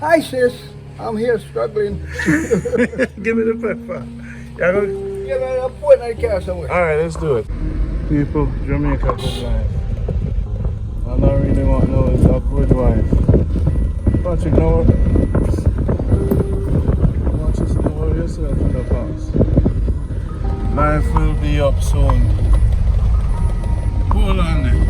Hi sis, I'm here struggling. Give me the pepper. Yeah, go. Yeah, man, I'm putting that car somewhere. Alright, let's do it. People, Jamaica good life. I don't really want to know it's a good wife. Patrick, no. Watch this over yourself in the house. Life will be up soon. Hold on there.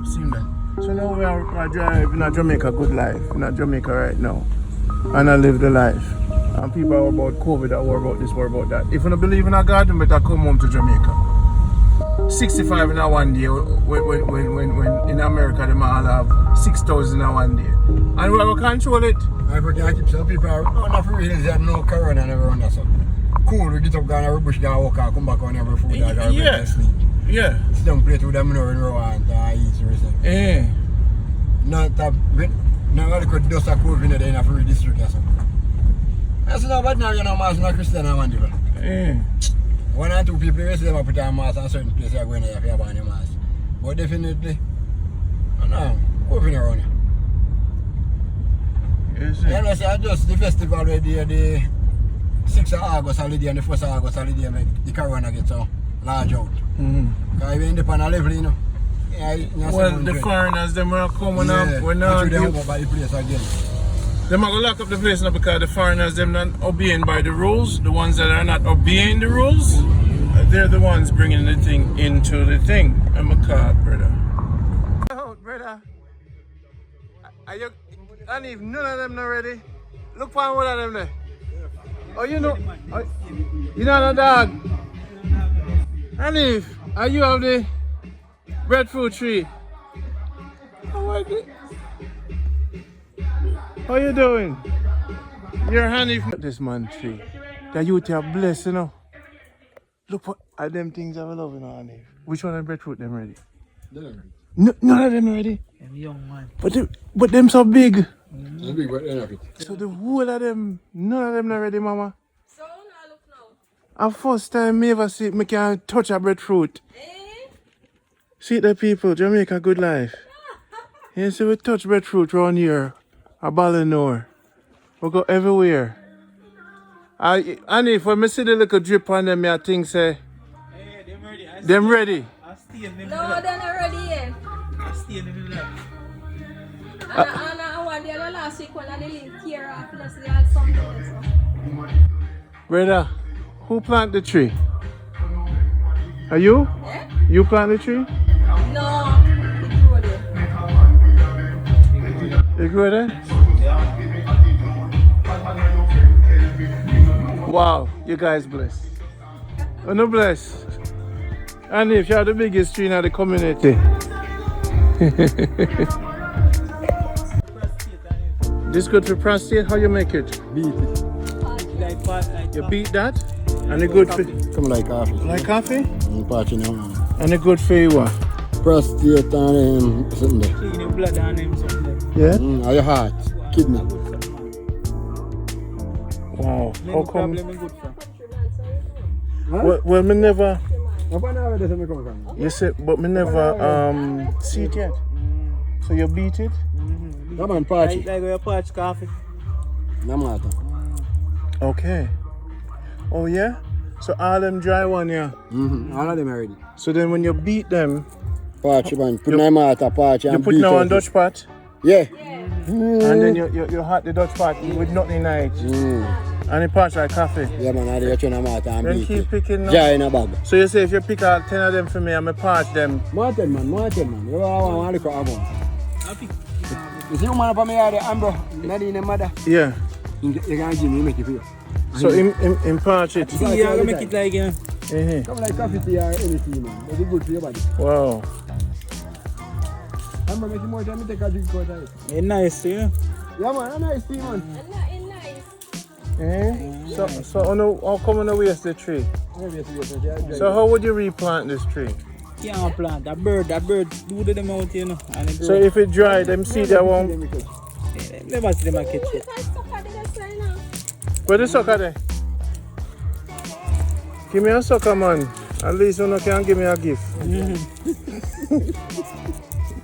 See that? So now we are driving in a Jamaica good life. In a Jamaica right now. And I live the life. And people are about COVID, that worry about this, worry about that. If you don't believe in a God, you better come home to Jamaica. 65 in a one day, when in America they might all have 6,000 in a one day. And we will control it. I can't keep some people are not for real, there's no corona and everyone that's up. Cool, we get up, go on a bush, go walk out, come back on every food, that yeah. Sleep. Yeah. Sit down, play with them, and eat, so Yeah. Not that, now I could dust a COVID in the day, not for district or something. That's not bad now, you know, Mass, not Christian, I want to. Yeah. One or two people, they say them put on mask in certain places, are going there if you have on your mask. But definitely, I know, COVID around here. Yes, Yeah, I say, just the festival already, the 6th of August holiday and the 1st of August holiday, make the corona get so large out. Because we end up on a level, you know. Yeah, well, the foreigners, them are coming up, we're not give by the place again. They might go lock up the place now because the foreigners, them not obeying by the rules. The ones that are not obeying the rules, they're the ones bringing the thing into the thing. I'm a car, brother. Oh, brother. Are you, and if none of them not ready, look for one of them there. Oh, you know, you know the dog. And if, are you have the breadfruit tree? Oh my God. How you doing? Your honey from this man tree. The youth are blessed, you know. Look at them things I love, you know, honey. Which one of breadfruit them ready? None of them ready. Them young man. But them so big. So big, but enough it. So the whole of them, none of them not ready, mama. So now look now. A first time me ever see me can touch a breadfruit. See the people, Jamaica good life. You see we touch breadfruit around here. A Ballinor. We go everywhere. And if when I see the little drip on them, I think say, Hey, them ready. them ready. I stay in them. No, they're not ready yet. I stay in them. And I want the other last week when I didn't care of plus they had something else. Brother, who plant the tree? Are you? Eh? You plant the tree? No, it grew there. You grew there? Wow, you guys blessed. Oh, no blessed. And if you're the biggest tree in the community. This good for prostate, how you make it? Beat it. You beat that? And it good for Come like coffee. like coffee? Patch in your hand. And it good for you what? Prostate and something there. Clean your blood on him something. Yeah? Or your heart, kidney. Wow. How come? Problem good for. Well, me never. What now does it come from? You said, but me never see it yet. So you beat it? Come on, patch it. Like your patch coffee. No matter. Okay. Oh yeah? So all them dry one, yeah. All of them are ready. So then when you beat them, Patch man, put my matter, patch and you put beat now out on Dutch pot, Yeah. and then you hot the Dutch pot with nothing in it, and it patch like coffee. Yeah man, I do try my matter and Then beat keep it. picking now. Yeah, in a bag. So you say if you pick out 10 of them for me, I'm gonna patch them. Martin man. You want to look at them. Happy. You see man up me here, the amber, Nadine and mother. Yeah. You can give me, make it feel. So in patch it. See, you're gonna make it like Come like coffee tea or anything man. It's good for your body. Wow. I'm gonna make more time to take a drink for that. It's nice, yeah. Yeah man, a nice tea man. Nice. So how come on the waste the tree? So how would you replant this tree? Can't plant. That bird do them out, you know. And it So if it dry, them seed that won't. never see them catch it. Where the sucker there? Give me a sucker, man. At least you can give me a gift.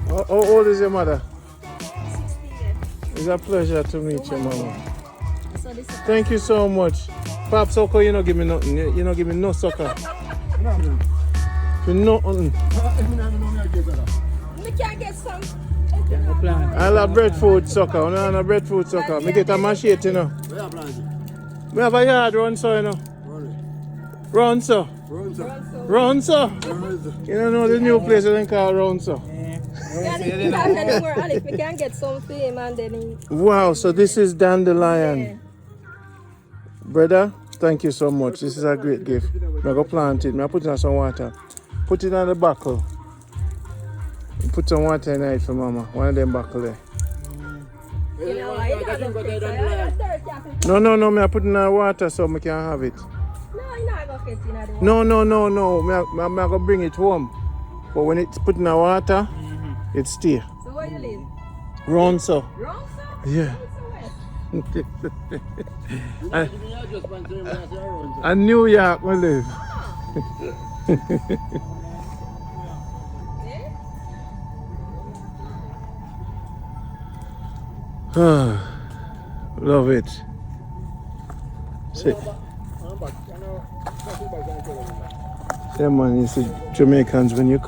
How old is your mother? 68. It's a pleasure to meet you, Mama. So this is Thank you so much. Pop sucker, you don't give me nothing. You don't give me no sucker. You know nothing. we can get some. I love breadfruit sucker. I love breadfruit sucker. I get a machete, you know. Where are planting? We have a yard run so, you know. Run so. Run so. You don't know the new place they call Run so. We can get some for him and then Wow, so this is dandelion. Brother, thank you so much. This is a great gift. I'm going to plant it. I put it in some water. Put it on the buckle. Put some water in it for Mama. One of them buckle there. No, I put it in the water so I can have it. No, you're not going to fit in the water. No. I'm going to bring it home. But when it's put in the water, it stay. So where you live? Round so. Wrong, sir? Yeah. Where? In New York we live. Love it. See. Yeah man, you see Jamaicans when you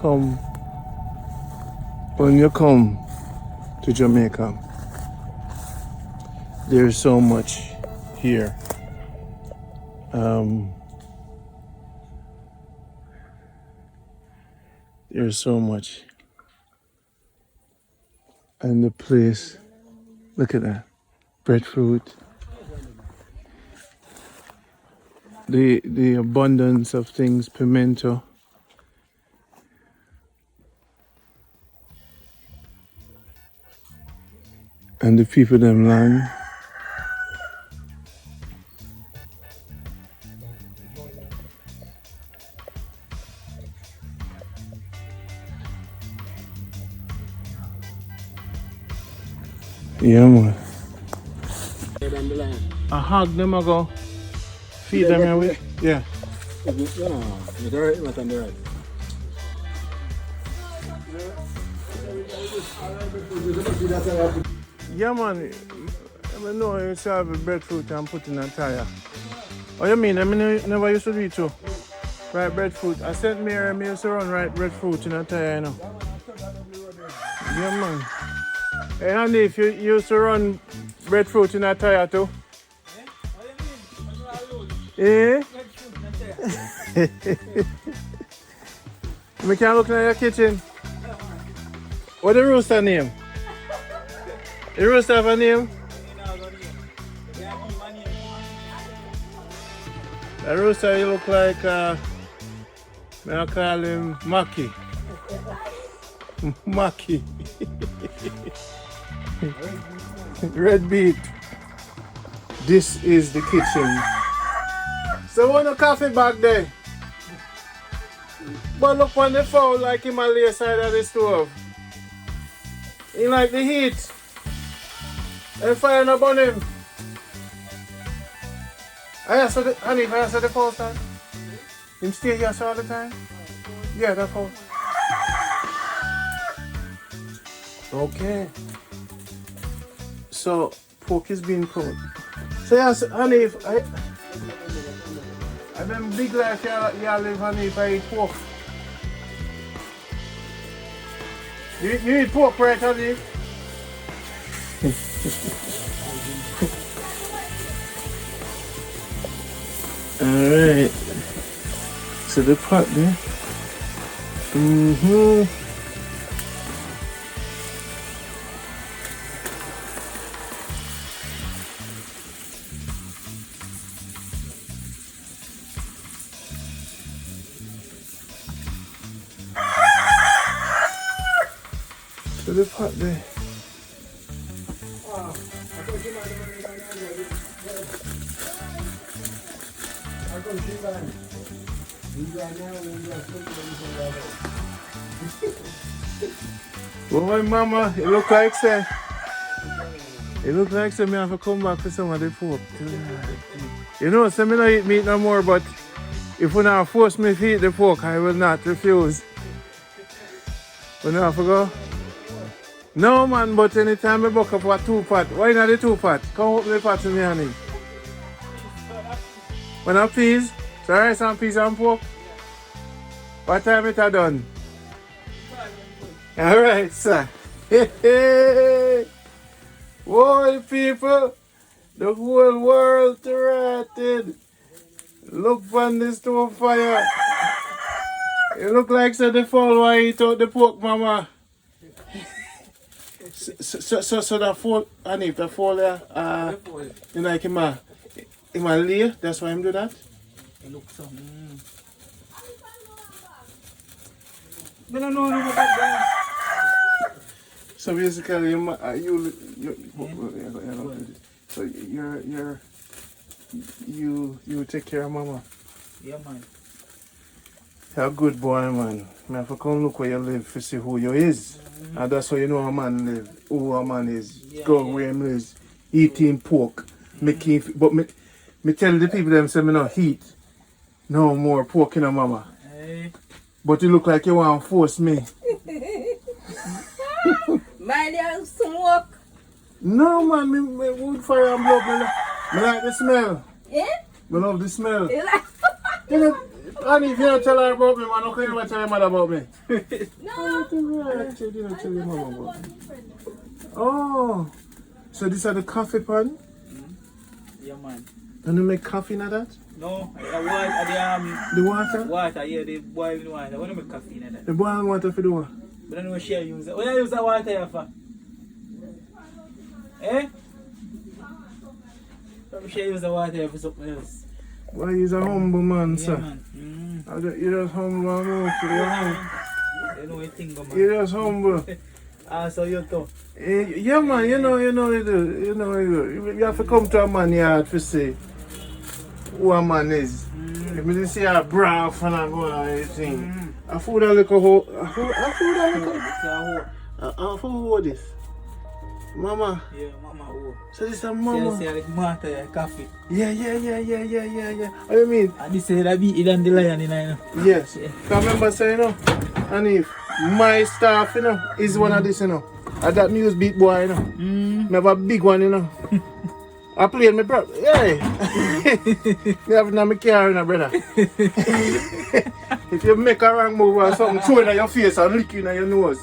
come to Jamaica, there's so much here. There's so much. And the place, look at that. Breadfruit. The abundance of things, pimento. And the people them land. Yeah man. I hug them I go. Feed them away. Yeah. Yeah man, I know you serve breadfruit and put in a tire. Oh you mean, I never used to do it too. Right, breadfruit. I sent Mary, I used to run right breadfruit in a tire, you know. Yeah man. Hey Andy, if you used to run breadfruit in a tire too? Eh? We can look in your kitchen. What the rooster name? The rooster have a name? The rooster you look like I call him Maki. Maki. Red beet. This is the kitchen. So want a coffee back there? But look on the fowl like him on the side of the stove. He like the heat. And fire up on him. I saw the honey, I saw the fowl time. Him stay here all the time? Yeah, that fowl. Okay. So pork is being cooked. So yes, honey, if I them big life you live, honey, if I eat pork. You eat pork, right, honey? Alright. So the pot there. So the pot there. Boy, mama, it look like say. It look like say me have to come back for some of the pork. You know, say me not eat meat no more, but if you not force me to eat the pork, I will not refuse. But now I forgot. No man, but anytime I buck up a 2-pot, why not the 2-pot? Come open the pot to me, honey. When I peas, so rice and peas and pork. What time it are done? Alright, sir. Whoa, people, the whole world rotted. Look on this stove fire. It look like so the fall why eat out the pork, mama. So that fall, and if that fall there, you like him lay, that's why him do that? It looks so. I don't know about that. So basically, so you take care of mama. Yeah, man. You're a good boy, man. I have to come look where you live to see who you is. And that's how you know a man live, who a man is. Yeah, Go where him lives, eating pork. But me tell the people them say me no eat no more pork in a mama. Hey. But you look like you want to force me. Mind you smoke. No man, me wood fire and blood. Me like the smell. Yeah? Me love the smell. You like And if you don't tell her about me, man, how can you tell your mother about me? No. I didn't tell your mama about me. Oh, so these are the coffee pan? Yeah, man. And you make coffee in that? No, The water? water, yeah, the boiling water. I want to make coffee in that. The boiling water for the what? But I don't know what she use. What you use that water here for? Eh? Probably she use the water here for something else. Why he's a humble man, Yeah, sir. man. You're just humble and move to the home. You know what thing, man. You're just humble. So you too. Yeah, man, you know you do. You know you do. You have to come to a man yard to see who a man is. If you see a bra fan and go on anything. I food a little hoe. I food a little. I food this. Mama. Yeah, mama. Oh. So this is a mama. See, like water, coffee. Yeah. What do you mean? And this is the dandelion, you know. Yes. I remember saying, you know, and if my staff, you know, is one of this, you know. And that music beat boy, you know. Me have a big one, you know. I play in my brother. Yeah. Me have it in my car, you know, brother. If you make a wrong move or something, throw it in your face and lick you in your nose,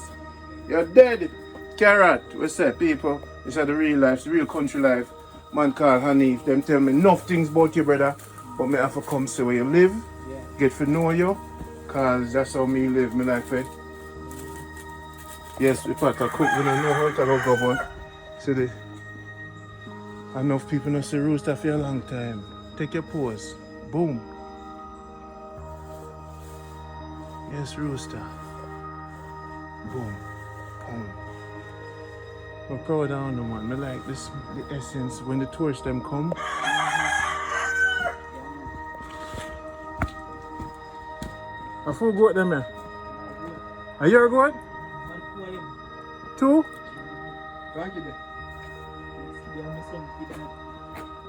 you're dead. Carrot, we say, people, this is the real life, the real country life. Man called Hanif, them tell me enough things about you, brother. But me have to come see where you live, get to know you, cause that's how me live my life, eh? Yes, if I can cook, we don't know how to go, but see the enough people not see rooster for a long time. Take your pause. Boom. Yes, rooster. Boom. Boom. I'm proud of them, man. I like this, the essence when the tourists them come. I full goat them here. Are you a goat? 2?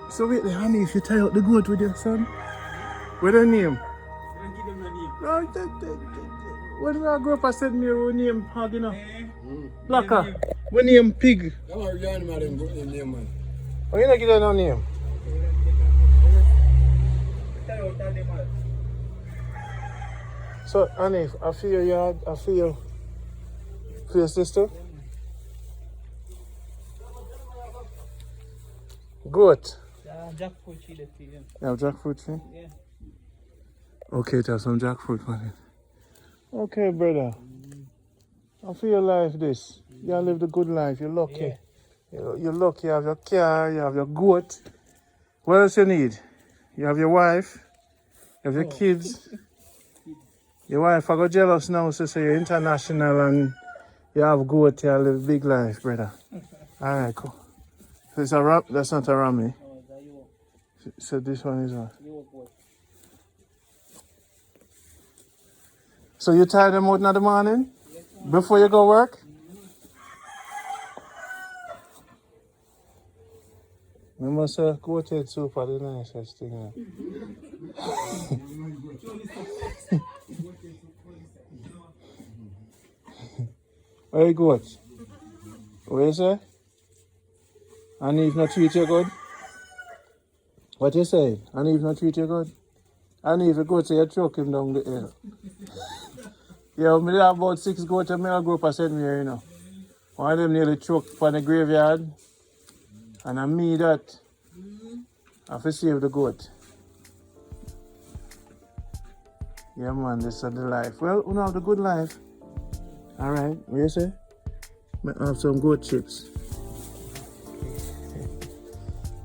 So wait, honey, if you tie out the goat with your son, what's the name? No, when I grow up, I said me a name hog, you know. Blacker. What name pig? Come on, you animal them good name, man. Oh, you not give that no name? So, honey, I feel your yard, I feel your sister. Goat. Jackfruit tree that you have jackfruit tree? Yeah. Okay, to have some jackfruit on it. Okay, brother. I feel your life this. You live the good life, you're lucky. Yeah. You're lucky, you have your car, you have your goat. What else you need? You have your wife, you have your kids. Your wife, I got jealous now, so you're international and you have goat, you live a big life, brother. Alright, cool. So it's a ram, that's not a ram, eh? So this one is what? So you tie them out in the morning? Before you go work? Remember, sir, goat head soup are the nicest thing. Very good. What you say? And if not treat you good? What you say? And if not treat you good? And if you go to your truck him down the hill. Yeah, me have about 6 goats and I grew up and send me here, you know. One of them nearly choked from the graveyard. And I me that. I have to save the goat. Yeah man, this is the life. Well, we have the good life. Alright, what you say? I have some goat chips.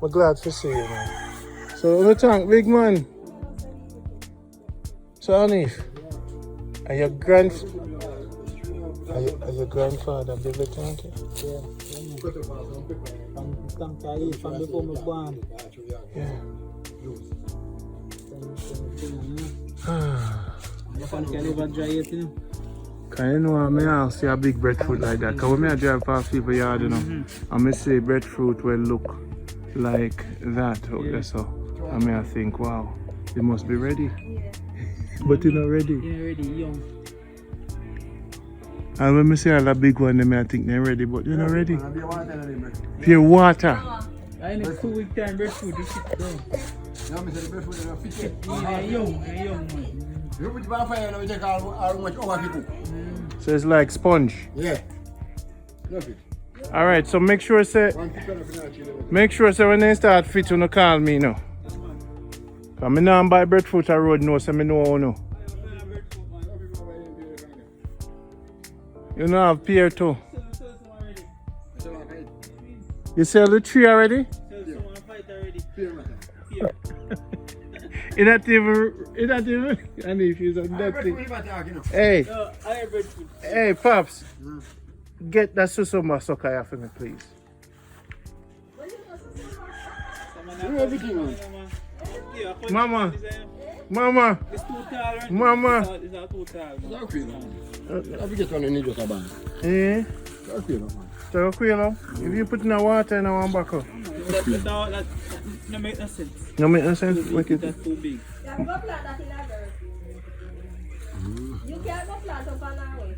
I'm glad to see you, man. So, what tank, big man? So, Hanif, are your grandfather built the tank? Yeah. From before me born. Yeah. Can never dry it, you know. Can you know, I see a big breadfruit like that. Because when I drive past people's yard, you know, I say breadfruit will look like that out there, so I think, wow, they must be ready. But you're not ready. You're ready, young. And when I say all that big one, I think they're ready, but you're not ready. Pure water. In a 2 week time, breadfruit, you sit down. You're young, man. So it's like sponge. Yeah. Alright, so make sure say when they start fit, you call me now. Because I don't buy breadfruit on road now, so I know how no. You don't have pear too. You sell the tree already? It not even, and if you on that thing. Hey, Pops, get that Susumba sucker here for me, please. Mama. It's too tall, right? Mama. It's not too tall. Eh? So, if you put in the water in one buckle. That no make no sense. No make no sense? Make it. That's too big. You can go plant that in a dirt. You can't go plant up on our way.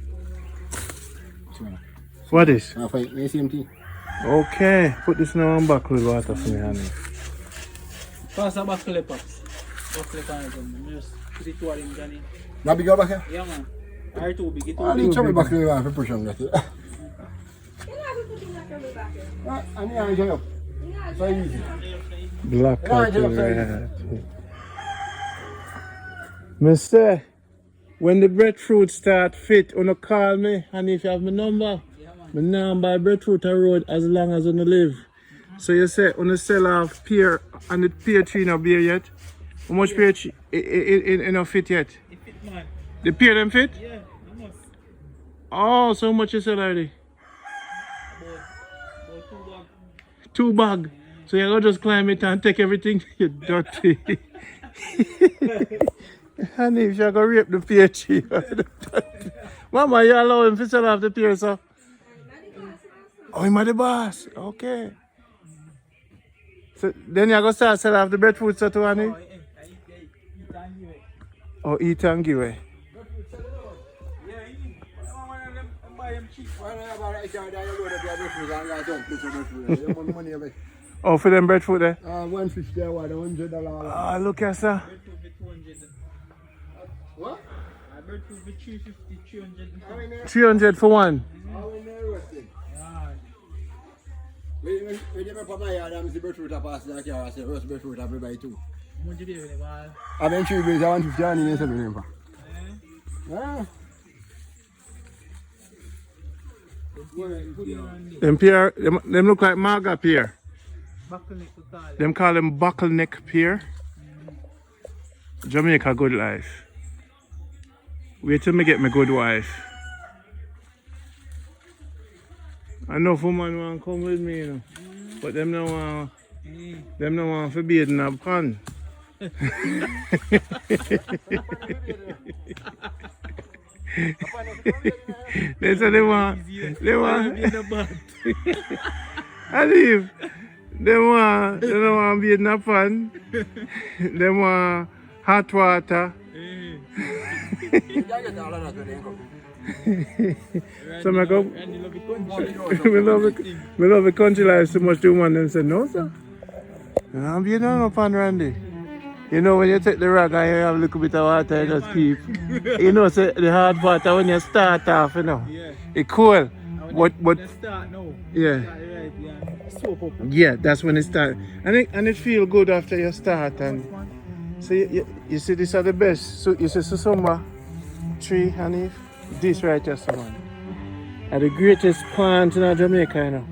What is? Same thing. Okay, put this in one buckle with water for me, honey. Pass a buckle, Pops. Buckle on it. Just put it toward him, Johnny. Now big up here? Yeah, man. Are too big. It I too need big. some back here for push on that. You know how to put in that curry back here. I need to so easy. Black cat. Mister, when the breadfruit start fit, you call me, and if you have my number, my number breadfruit on road as long as you live. So you say, you sell off pear, and the pear tree not bear yet? How much pear tree? It not fit yet? It fit, man. The pear them fit? Yeah, almost. Oh, so much you sell already? About 2 bags. So you're going to just climb it and take everything? You dirty. And if you're going to rape the pear tree. Mama, you allow him to sell off the pear, sir? Oh, he's the boss. Okay. So then you're going to start selling off the breadfruit, sir, too, honey? Oh, eat and give away. Oh, for them breadfruit there? $150, $100. Ah, look at sir. What? Breadfruit be 350, 300. 300 for one. When you put my yard, I'm the breadfruit I pass like I say roast breadfruit I buy too. What you do with it, man? I been 3 bills, 150 and you sell me them. Yeah. Them pear, them look like maga pear. Bottleneck to call it. Them call them bottleneck pear. Jamaica good life. Wait till me get my good wife. I know woman want come with me, you know. But them no want forbid in a pun. They say they want I leave. They don't want to be in a pan. They want hot water. So I go, Randy love the country. we love the country life so much. The woman them said, no, sir. I'm being on up on Randy. You know, when you take the rock and you have a little bit of water, you just keep. You know, so the hard part when you start off, you know. Yeah. It's cool. But Let's start now. yeah. Start right, yeah. Soap up. Yeah, that's when it starts. And it feel good after you start. And so you see, these are the best. So you see Susumba tree, honey. This right here, someone. Are the greatest plants in Jamaica, you know.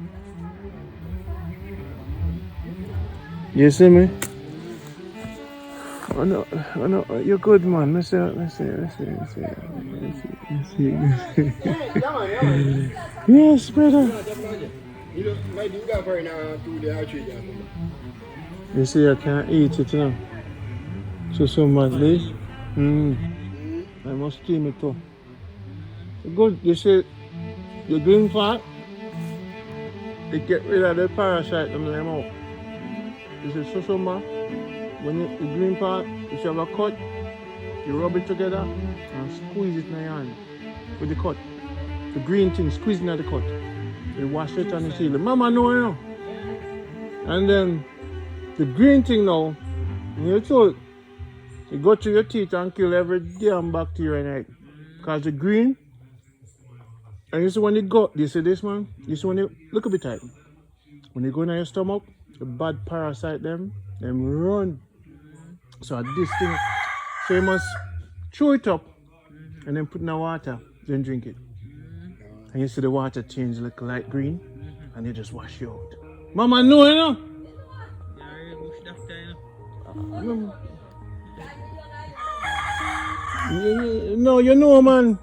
You see me? Oh no, you're good, man. Let's see. Yes, brother. You see, I can't eat it now. So much, I must steam it too. Good, you see, the green part, it get rid of the parasite in the mouth. You see, Susumba, when the green part, if you have a cut, you rub it together and squeeze it in your hand with the cut. The green thing, squeezing at the cut. You wash it and you see the mama know, you know. And then the green thing now, you told, you go to your teeth and kill every damn bacteria in it. Because the green, and you see when you go, you see this man? You see when you, look a bit tight. When you go in your stomach, the bad parasite them run. So this thing, so you must chew it up and then put in the water, then drink it. And you see the water change like light green and you just wash it out. Mama know, you know? No, you know, man.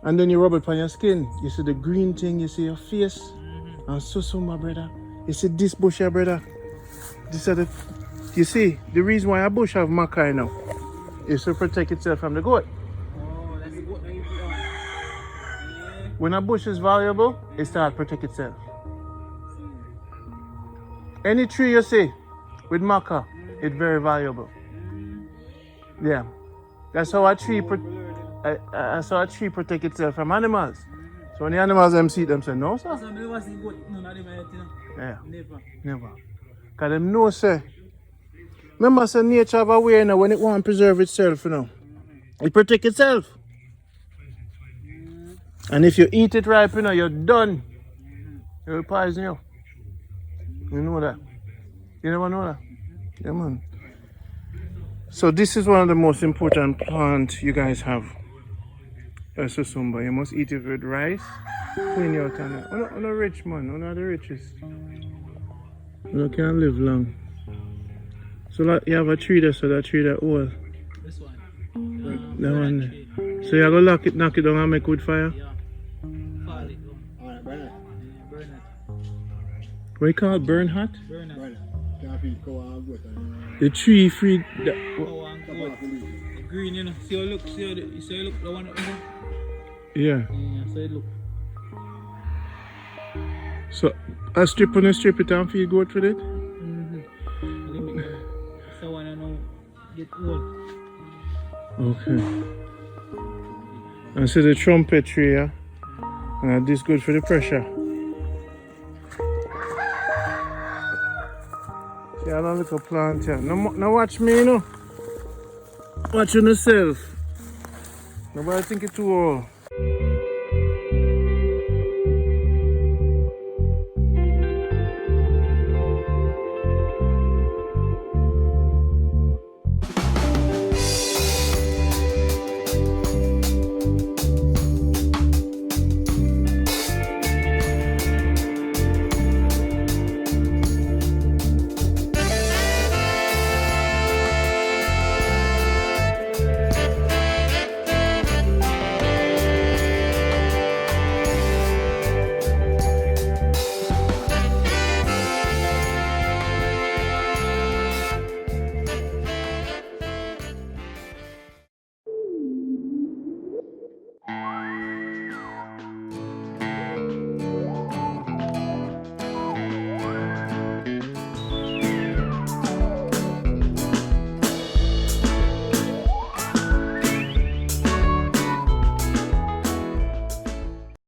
And then you rub it on your skin. You see the green thing, you see your face. And Susumba, brother. You see this bush here, brother. This are the, you see, the reason why a bush have maca now is to protect itself from the goat. Oh, that's the goat that you put on. When a bush is valuable, it starts to protect itself. Any tree you see with maca, it's very valuable. Yeah. That's how a tree protect itself from animals. So when the animals them see them say, no, sir. So I never see goat, none of them yet, you know? Yeah. Never. Because them know, say. Remember, say nature have a way, you know, when it want to preserve itself, you know. It protect itself. And if you eat it ripe, you know, you're done. It will poison you. You know that. You never know that. Yeah, man. So this is one of the most important plants you guys have. Susumba. You must eat it with rice. Clean your tongue. We're not rich, man. We're not the richest. You can't live long. So like, you have a tree there, so that tree that old. This one. That one there. So you're going to knock it down and make wood fire? Yeah. Fall it down. Alright, burn it. Yeah, burn it. What you call it? Burn hot? Burn it. Burn it. Can't feed cow and goat. The tree free. Oh, and goat. The green, you know. See how it look? See how it look? The one up there? Yeah. Yeah, so it look. So I strip it and feed goat with it? So when I know get old. Okay. And so the trumpet tree, yeah? And this good for the pressure. See, I don't little plant here. Now watch me, you know. Watch on yourself. Nobody think it's too old.